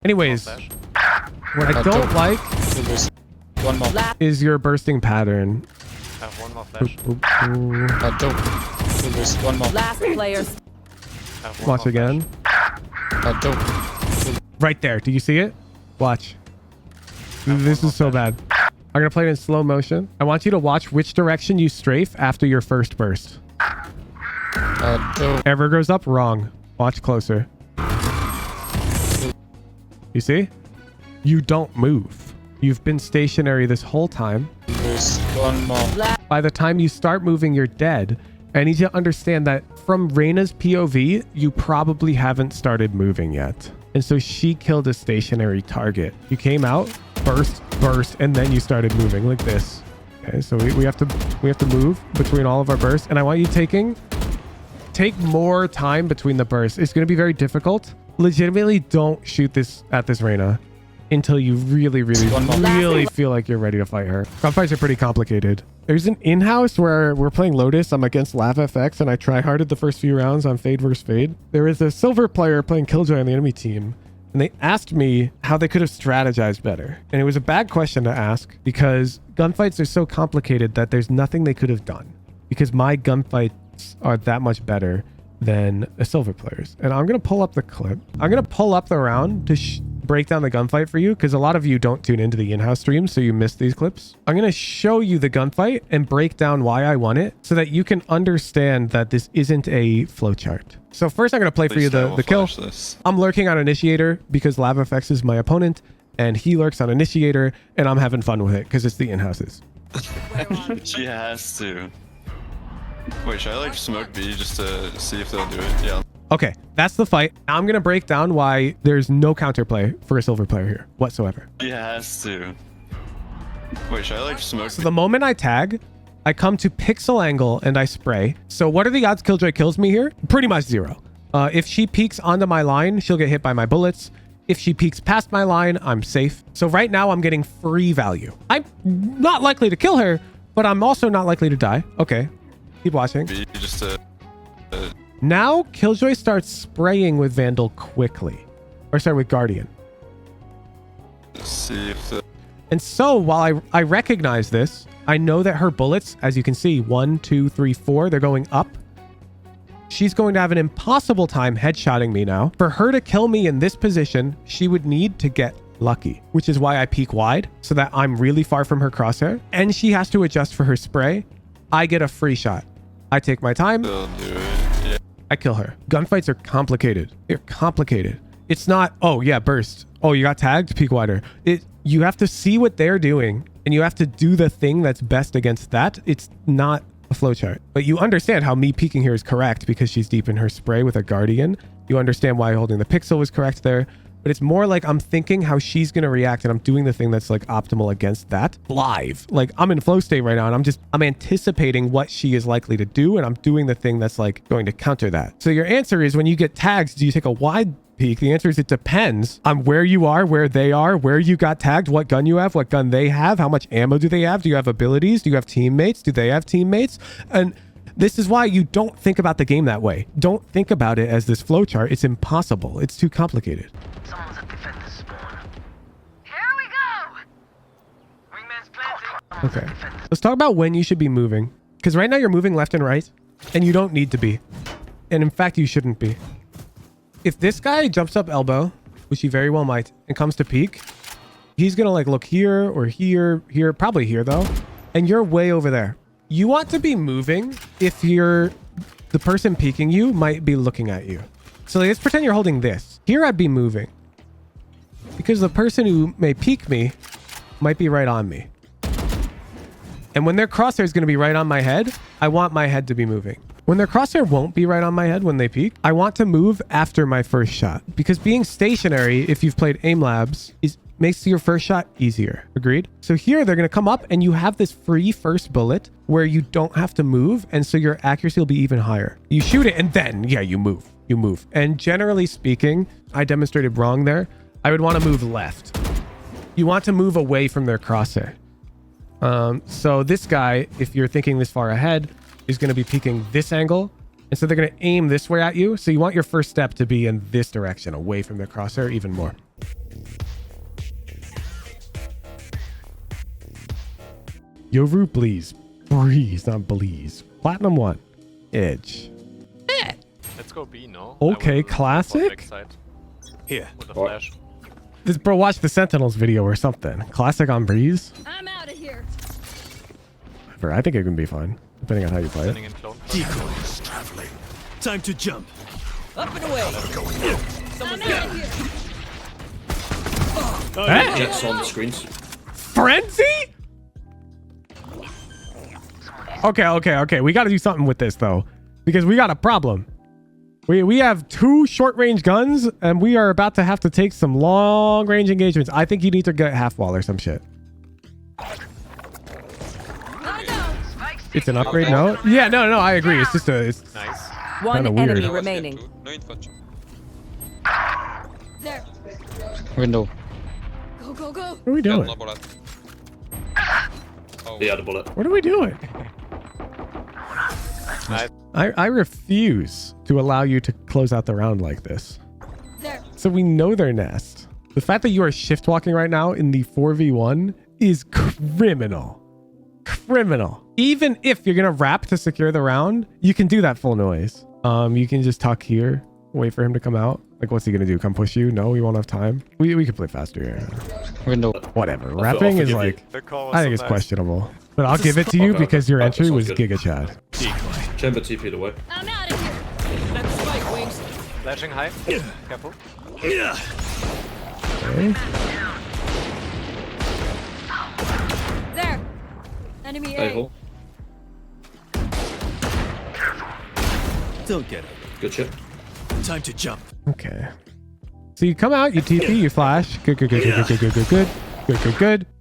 Anyways, what I don't like One more. is your bursting pattern. I have one more flash. Dope. One more. Last player. I have one Watch more again. Dope. Right there. Do you see it? Watch. This is so bad. I'm gonna play it in slow motion. I want you to watch which direction you strafe after your first burst. Dope. Ever goes up, wrong. Watch closer. You see? You don't move. You've been stationary this whole time. One more. By the time you start moving, you're dead. I need you to understand that from Reyna's POV, you probably haven't started moving yet. And so she killed a stationary target. You came out, burst, and then you started moving like this. Okay, so we have to move between all of our bursts. And I want you take more time between the bursts. It's going to be very difficult. Legitimately, don't shoot this at this Reyna until you really feel like you're ready to fight her. Gunfights are pretty complicated. There's an in-house where we're playing Lotus. I'm against LavFX, and I try-harded the first few rounds on Fade versus Fade. There is a silver player playing Killjoy on the enemy team, and they asked me how they could have strategized better. And it was a bad question to ask because gunfights are so complicated that there's nothing they could have done because my gunfights are that much better than a silver player's. And I'm going to pull up the clip. I'm going to pull up the round to break down the gunfight for you because a lot of you don't tune into the in-house streams, so you miss these clips. I'm going to show you the gunfight and break down why I won it so that you can understand that this isn't a flowchart. So first I'm going to play for you the kill. I'm lurking on Initiator because LavFX is my opponent and he lurks on Initiator and I'm having fun with it because it's the in-houses. She has to. Wait, should I like smoke B just to see if they'll do it? Yeah. Okay, that's the fight. Now I'm going to break down why there's no counterplay for a silver player here whatsoever. She has to. Wait, should I like smoke So the moment I tag, I come to pixel angle and I spray. So what are the odds Killjoy kills me here? Pretty much 0. If she peeks onto my line, she'll get hit by my bullets. If she peeks past my line, I'm safe. So right now I'm getting free value. I'm not likely to kill her, but I'm also not likely to die. Okay, keep watching. B just to... Now Killjoy starts spraying with Vandal quickly. Or sorry, with Guardian. see if the... And so while I recognize this, I know that her bullets, as you can see, 1, 2, 3, 4, they're going up. She's going to have an impossible time headshotting me now. For her to kill me in this position, she would need to get lucky, which is why I peek wide so that I'm really far from her crosshair. And she has to adjust for her spray. I get a free shot. I take my time. They'll do it. Yeah. I kill her. Gunfights are complicated. They're complicated. It's not, oh yeah, burst. Oh, you got tagged? Peek wider. You have to see what they're doing and you have to do the thing that's best against that. It's not a flowchart. But you understand how me peeking here is correct because she's deep in her spray with a Guardian. You understand why holding the pixel was correct there. But it's more like I'm thinking how she's going to react and I'm doing the thing that's like optimal against that live. Like I'm in flow state right now and I'm anticipating what she is likely to do and I'm doing the thing that's like going to counter that. So your answer is when you get tagged, do you take a wide peek? The answer is it depends on where you are, where they are, where you got tagged, what gun you have, what gun they have, how much ammo do they have? Do you have abilities? Do you have teammates? Do they have teammates? And this is why you don't think about the game that way. Don't think about it as this flowchart. It's impossible. It's too complicated. Someone's at defender's spawn. Here we go! Wingman's planting. Okay. Let's talk about when you should be moving. Because right now you're moving left and right, and you don't need to be. And in fact, you shouldn't be. If this guy jumps up elbow, which he very well might, and comes to peek, he's going to like look here or here, probably here though. And you're way over there. You want to be moving if the person peeking you might be looking at you. So like, let's pretend you're holding this. Here I'd be moving because the person who may peek me might be right on me. And when their crosshair is going to be right on my head, I want my head to be moving. When their crosshair won't be right on my head when they peek, I want to move after my first shot because being stationary, if you've played aim labs, makes your first shot easier. Agreed? So here they're going to come up and you have this free first bullet where you don't have to move. And so your accuracy will be even higher. You shoot it and then, yeah, you move. You move. And generally speaking, I demonstrated wrong there. I would want to move left. You want to move away from their crosshair. So this guy, if you're thinking this far ahead, is going to be peeking this angle. And so they're going to aim this way at you. So you want your first step to be in this direction, away from their crosshair even more. YORU, please. Breeze, not Bleeze. Platinum 1. Edge. Let's go B, no? Okay, I will classic. bot backside Here. with a flash. This bro, watch the Sentinels video or something. Classic on Breeze. I'm out of here. I think it can be fine, depending on how you play Standing it. in clone. Decoys traveling. Time to jump. Up and away. I'm out of here. Oh, Hey! Jets on the screens. Frenzy? Okay. We got to do something with this though, because we got a problem. We have 2 short-range guns, and we are about to have to take some long-range engagements. I think you need to get half wall or some shit. It's an upgrade, no? Yeah, no. I agree. It's just it's Nice. One Kinda weird. enemy remaining. No infantry. There. Window. Go, go, go. what are we doing? He had a bullet. What are we doing? Nice. I refuse to allow you to close out the round like this. There. So we know their nest. The fact that you are shift walking right now in the 4v1 is criminal. Criminal. Even if you're gonna wrap to secure the round, you can do that full noise. You can just tuck here, wait for him to come out. Like, what's he gonna do? Come push you? No, we won't have time. We could play faster here. Window. Whatever. Wrapping is forgive you. like, The call was I think so it's nice. questionable. But I'll give it to you Okay. because your That entry sounds was good. Giga Chad. decoy. Chamber TP'd away. I'm out of here. Let's fight, Wings. Flashing high. Careful. Yeah. Okay. There. Enemy Hey, A. hole. Don't get it. Good shit. Time to jump. Okay. So you come out, you TP, you flash. Good.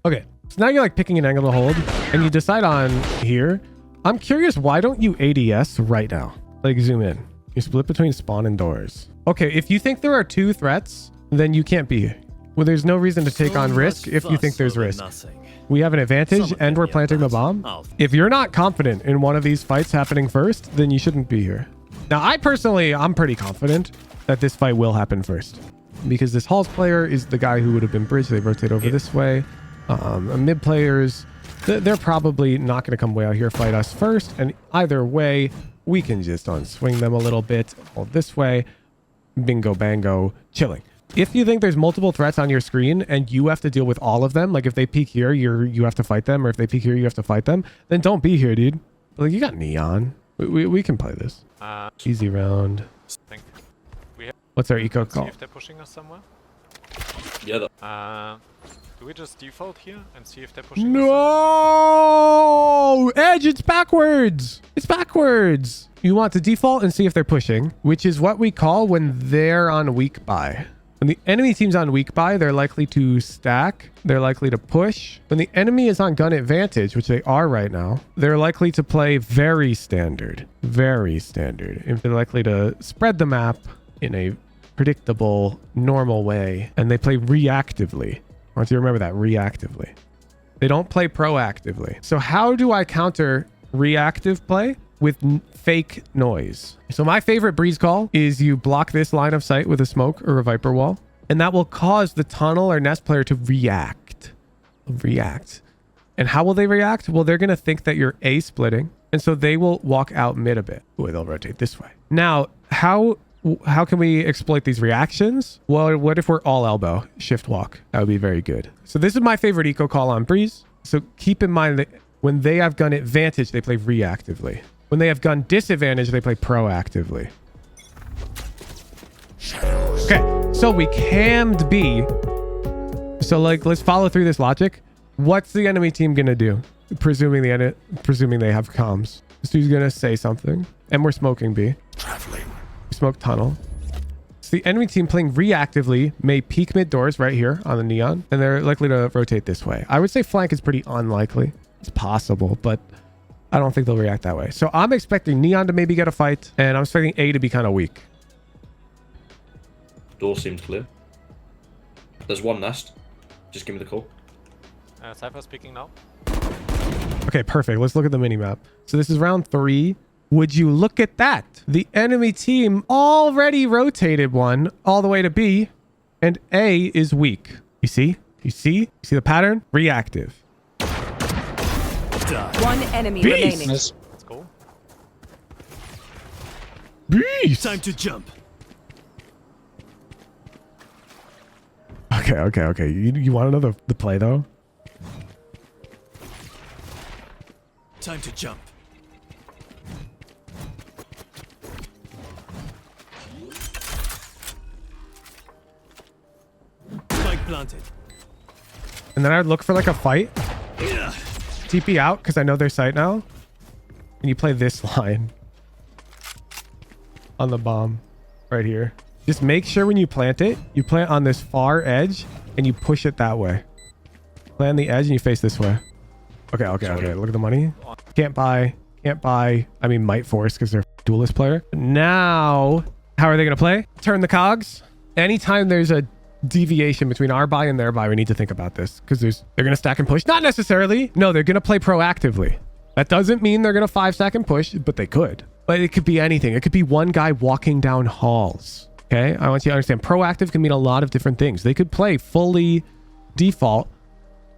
Okay. So now you're like picking an angle to hold, and you decide on here. I'm curious, why don't you ADS right now? Like, zoom in. You split between spawn and doors. Okay, if you think there are 2 threats, then you can't be here. Well, there's no reason to take on risk if you think there's risk. We have an advantage and we're planting the bomb. If you're not confident in one of these fights happening first, then you shouldn't be here. Now, I'm pretty confident that this fight will happen first, because this Halls player is the guy who would have been bridged. They rotate over this way. Mid players, they're probably not going to come way out here fight us first. And either way, we can just unswing them a little bit. Hold this way. Bingo, bango, chilling. If you think there's multiple threats on your screen and you have to deal with all of them, like if they peek here, you have to fight them, or if they peek here, you have to fight them, then don't be here, dude. Like, you got Neon. We can play this. Easy round. Think What's our eco see call? if they're pushing us somewhere. Yeah, Do we just default here and see if they're pushing us? No! Edge, it's backwards. It's backwards. You want to default and see if they're pushing, which is what we call when they're on weak buy. When the enemy team's on weak buy, they're likely to stack. They're likely to push. When the enemy is on gun advantage, which they are right now, they're likely to play very standard. Very standard. If they're likely to spread the map in a predictable, normal way, and they play reactively. I want you to remember that, reactively. They don't play proactively. So how do I counter reactive play? With fake noise. So my favorite breeze call is you block this line of sight with a smoke or a viper wall, and that will cause the tunnel or nest player to react. And how will they react? Well, they're going to think that you're A splitting, and so they will walk out mid a bit. Ooh, they'll rotate this way. Now, how can we exploit these reactions? Well, what if we're all elbow shift walk? That would be very good. So this is my favorite eco call on breeze. So keep in mind that when they have gun advantage, they play reactively. When they have gun disadvantage, they play proactively. Okay, so we cammed B. So like, let's follow through this logic. What's the enemy team gonna do? Presuming they have comms. This dude's gonna say something, and we're smoking B. Traveling. Smoke tunnel. So the enemy team playing reactively may peek mid doors right here on the neon, and they're likely to rotate this way. I would say flank is pretty unlikely. It's possible, but I don't think they'll react that way. So I'm expecting neon to maybe get a fight, and I'm expecting A to be kind of weak. Door seems clear. There's one nest. Just give me the call. Cypher speaking now. Okay, perfect. Let's look at the mini-map. So this is round 3. Would you look at that? The enemy team already rotated one all the way to B. And A is weak. You see? You see the pattern? Reactive. Die. One enemy Beast. remaining. Nice. Let's go. Beast. Time to jump. Okay. You want to know the play though? Time to jump. Spike planted. And then I would look for like a fight. Yeah. TP out because I know their site now. And you play this line on the bomb right here. Just make sure when you plant it, you plant on this far edge and you push it that way. Plant the edge and you face this way. Okay. Look at the money. Can't buy. I mean, might force because they're a duelist player. Now, how are they going to play? Turn the cogs. Anytime there's a deviation between our buy and their buy, we need to think about this because they're going to stack and push. Not necessarily. No, they're going to play proactively. That doesn't mean they're going to 5-stack and push, but they could. But it could be anything. It could be one guy walking down halls. Okay, I want you to understand proactive can mean a lot of different things. They could play fully default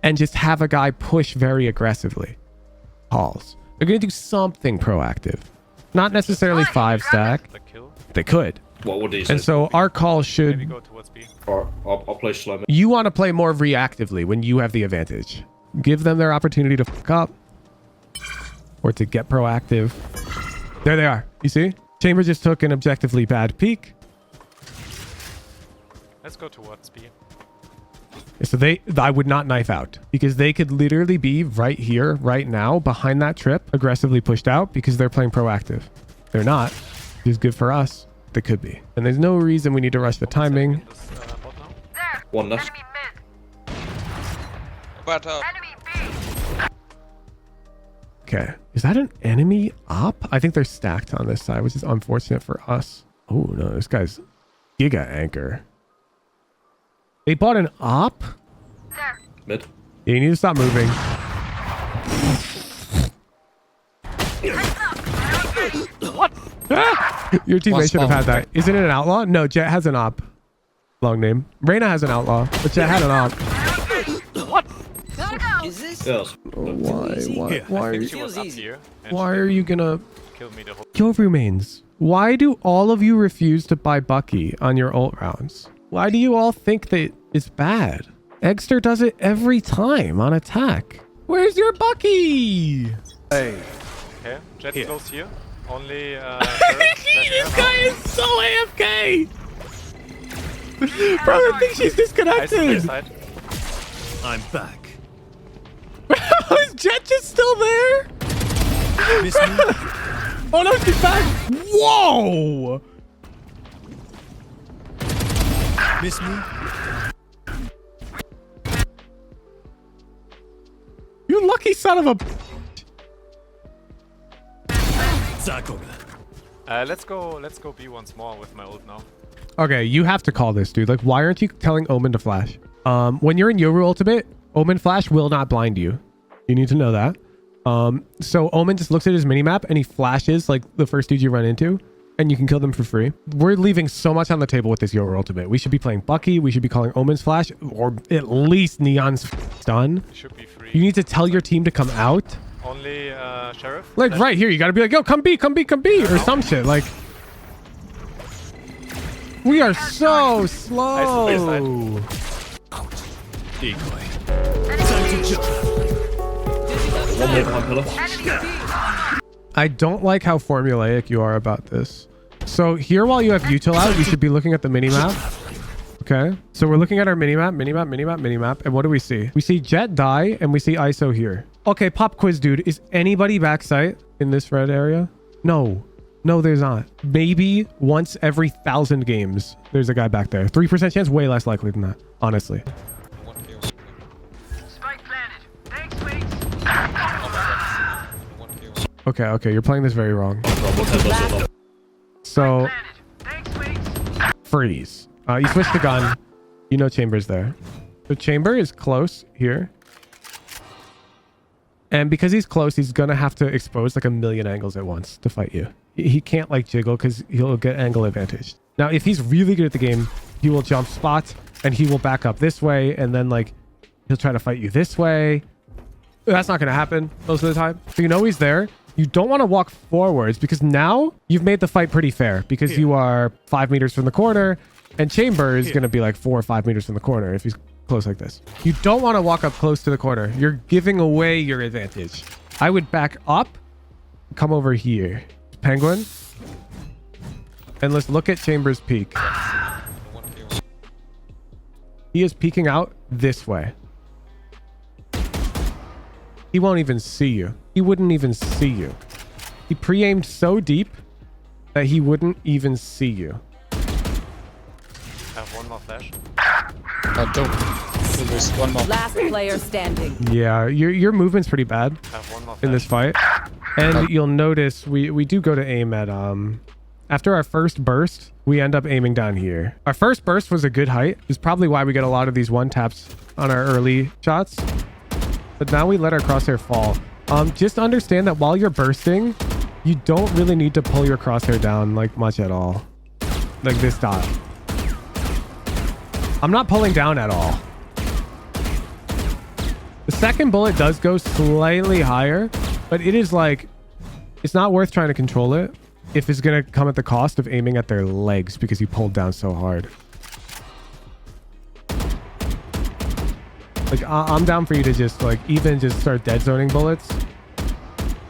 and just have a guy push very aggressively. Halls. They're going to do something proactive. Not necessarily 5-stack. The kill. They could. What would he say? And so our call Maybe should... go towards B. Or I'll play slow. Mid. You want to play more reactively when you have the advantage. Give them their opportunity to fuck up or to get proactive. There they are. You see? Chamber just took an objectively bad peek. Let's go towards B. So I would not knife out because they could literally be right here, right now, behind that trip, aggressively pushed out because they're playing proactive. They're not. It's good for us. They could be. And there's no reason we need to rush the timing. In this, bot now. There. One nest. Enemy mid. But Enemy B. Okay. Is that an enemy op? I think they're stacked on this side, which is unfortunate for us. Oh, no. This guy's Giga Anchor. They bought an op? There. Mid. Yeah, you need to stop moving. What? Your teammate One should have had spawn. that. Isn't it an outlaw? No, Jet has an op. Long name. Reyna has an outlaw, but Jet had an op. Gotta go. Is this? Yes. Why I are think you, she was up here. And why are you gonna kill me the whole. kill remains? Why do all of you refuse to buy Bucky on your ult rounds? Why do you all think that it's bad? Eggster does it every time on attack. Where's your Bucky? Okay, Jet's close here. Only This guy is so AFK. Bro, I think she's disconnected. side. I'm back. Is Jet just still there? Miss me? Oh no, she's back. Whoa. Miss me? You lucky son of a... Zakoga. Let's go B once more with my ult now. Okay, you have to call this, dude. Like, why aren't you telling Omen to flash? When you're in YORU ultimate, Omen flash will not blind you. You need to know that. So Omen just looks at his minimap and he flashes like the first dude you run into and you can kill them for free. We're leaving so much on the table with this YORU ultimate. We should be playing Bucky. We should be calling Omen's flash or at least Neon's stun. It should be free. You need to tell your team to come out. Only Sheriff. Like right here, you gotta be like, yo, come B, or some shit. Like, we are so slow. Decoy. Time to jump. One more behind pillar. I don't like how formulaic you are about this. So here, while you have util out, you should be looking at the minimap. Okay, so we're looking at our minimap, and what do we see? We see Jet die, and we see ISO here. Okay, pop quiz, dude. Is anybody backside in this red area? No, there's not. Maybe once every 1,000 games, there's a guy back there. 3% chance, way less likely than that, honestly. Spike planted. Thanks, mates. Okay, you're playing this very wrong. One head. So, Planted. Thanks, mates. freeze. You switch the gun. You know Chamber's there. So Chamber is close here. And because he's close, he's going to have to expose like a million angles at once to fight you. He can't like jiggle because he'll get angle advantage. Now, if he's really good at the game, he will jump spot and he will back up this way, and then like he'll try to fight you this way. That's not going to happen most of the time. So you know he's there. You don't want to walk forwards because now you've made the fight pretty fair because you are 5 meters from the corner, and Chamber is going to be like 4 or 5 meters from the corner if he's close like this. You don't want to walk up close to the corner. You're giving away your advantage. I would back up, come over here. Penguin. And let's look at Chamber's peak. He is peeking out this way. He won't even see you. He wouldn't even see you. He pre-aimed so deep that he wouldn't even see you. I have one more flash. There's one more. Last player standing. Yeah, your movement's pretty bad I have one more flash. in this fight. And you'll notice we do go to aim at after our first burst, we end up aiming down here. Our first burst was a good height. It's probably why we get a lot of these one taps on our early shots. But now we let our crosshair fall. Just understand that while you're bursting, you don't really need to pull your crosshair down like much at all. Like this dot. I'm not pulling down at all. The second bullet does go slightly higher, but it is like, it's not worth trying to control it if it's going to come at the cost of aiming at their legs because you pulled down so hard. Like, I'm down for you to just like even just start dead zoning bullets.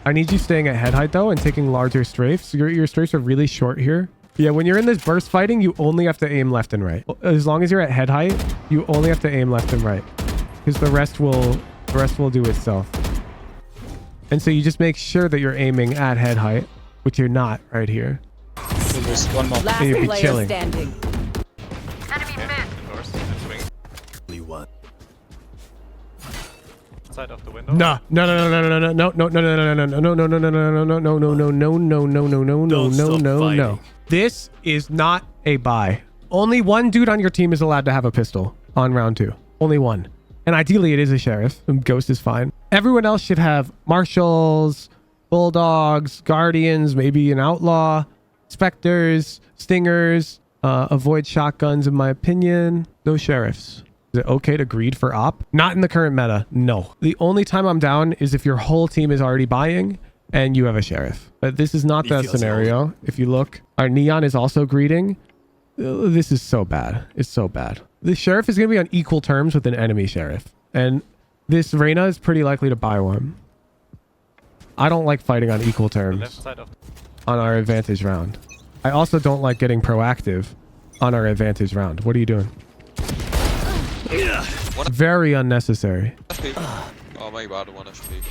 I need you staying at head height though and taking larger strafes. Your strafes are really short here. Yeah, when you're in this burst fighting, you only have to aim left and right. As long as you're at head height, you only have to aim left and right because the rest will do itself. And so you just make sure that you're aiming at head height, which you're not right here. There's one more. Last you'd be player chilling. standing. Enemy mid. First, and swing Only one. side of the window. No. This is not a buy. Only one dude on your team is allowed to have a pistol on round 2. Only one. And ideally it is a sheriff. Ghost is fine. Everyone else should have marshals, bulldogs, guardians, maybe an outlaw, specters, stingers, avoid shotguns in my opinion. No sheriffs. Is it okay to greed for op? Not in the current meta. No. The only time I'm down is if your whole team is already buying and you have a sheriff. But this is not that scenario. If you look, our Neon is also greeting. This is so bad. It's so bad. The sheriff is going to be on equal terms with an enemy sheriff. And this Reyna is pretty likely to buy one. I don't like fighting on equal The left terms side of on our advantage round. I also don't like getting proactive on our advantage round. What are you doing? Very unnecessary. HP. Oh my god, 1 HP.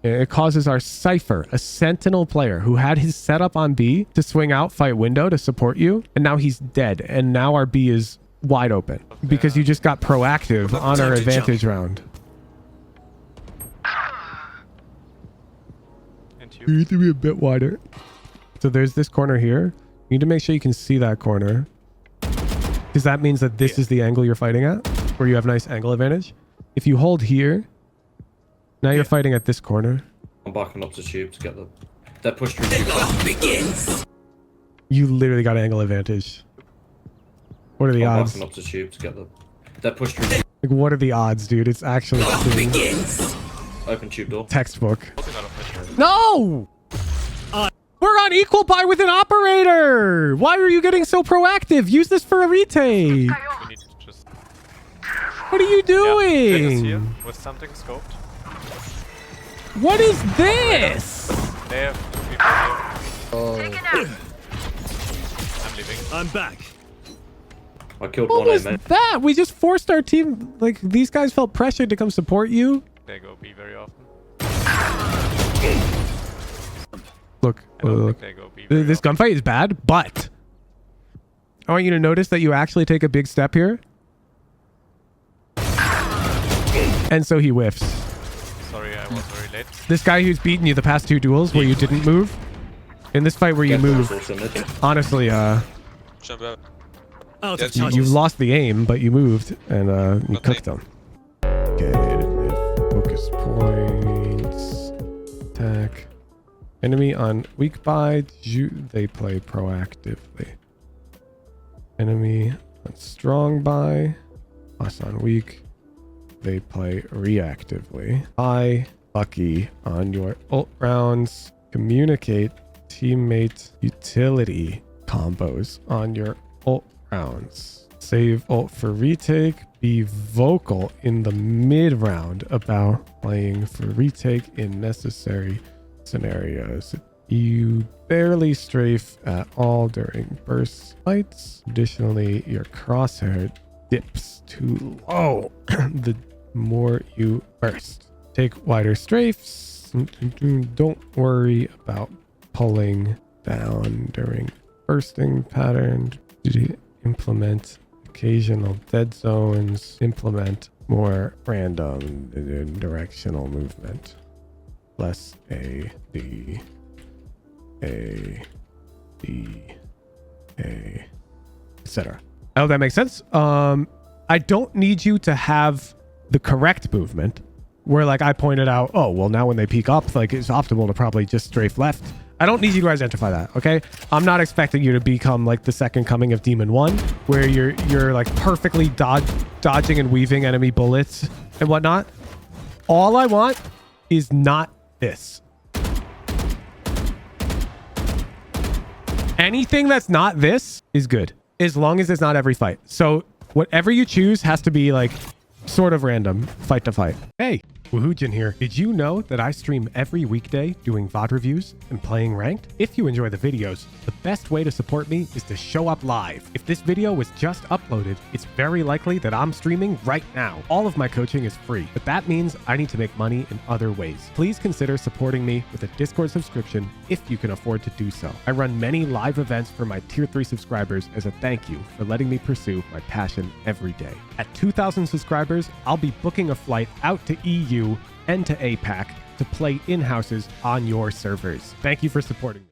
It causes our Cypher, a sentinel player who had his setup on B to swing out, fight window to support you. And now he's dead. And now our B is wide open because you just got proactive on our advantage round. and You you. need to be a bit wider. So there's this corner here. You need to make sure you can see that corner. Because that means that this is the angle you're fighting at, where you have nice angle advantage. If you hold here, now you're fighting at this corner. I'm backing up to tube to get the... They're pushed through tube. Begins. You literally got angle advantage. What are the I'm odds? backing up to tube to get the... They're pushed through tube. Like, what are the odds, dude? It's actually Begins. Open tube door. textbook. Holding out of fish. No! We're on equal buy with an operator! Why are you getting so proactive? Use this for a retake! We need to just. What are you Yeah, Jin is doing? here with something scoped. What is this? They have 2 people here. Taken out. I'm leaving. I'm back. I killed What one was aim. that? We just forced our team. Like, these guys felt pressured to come support you. They go B very often. Look, I don't look. think they go B very This often. gunfight is bad, but I want you to notice that you actually take a big step here. And so he whiffs. Sorry, I was very late. This guy who's beaten you the past 2 duels where you didn't move. In this fight where you moved, honestly, Jump out. Out Yeah, of you- you charges. lost the aim, but you moved and you Okay. cooked them. Okay, focus points, attack. Enemy on weak buy, they play proactively. Enemy on strong buy, Plus on weak, they play reactively. I, Lucky, on your ult rounds, communicate teammate utility combos on your ult rounds. Save ult for retake. Be vocal in the mid round about playing for retake in necessary scenarios. You barely strafe at all during burst fights. Additionally, your crosshair dips too low the more you burst. Take wider strafes. Don't worry about pulling down during bursting pattern. Implement occasional dead zones. Implement more random directional movement. Plus A, D, A, D, A, etc. I hope that makes sense. I don't need you to have the correct movement where like I pointed out, oh, well now when they peek up, like it's optimal to probably just strafe left. I don't need you to identify that, okay? I'm not expecting you to become like the second coming of Demon 1 where you're like perfectly dodging and weaving enemy bullets and whatnot. All I want is not this. Anything that's not this is good, as long as it's not every fight. So whatever you choose has to be like sort of random fight to fight. Hey, Woohoojin here. Did you know that I stream every weekday doing VOD reviews and playing ranked? If you enjoy the videos, the best way to support me is to show up live. If this video was just uploaded, it's very likely that I'm streaming right now. All of my coaching is free, but that means I need to make money in other ways. Please consider supporting me with a Discord subscription if you can afford to do so. I run many live events for my tier 3 subscribers as a thank you for letting me pursue my passion every day. At 2,000 subscribers, I'll be booking a flight out to EU and to APAC to play in-houses on your servers. Thank you for supporting me.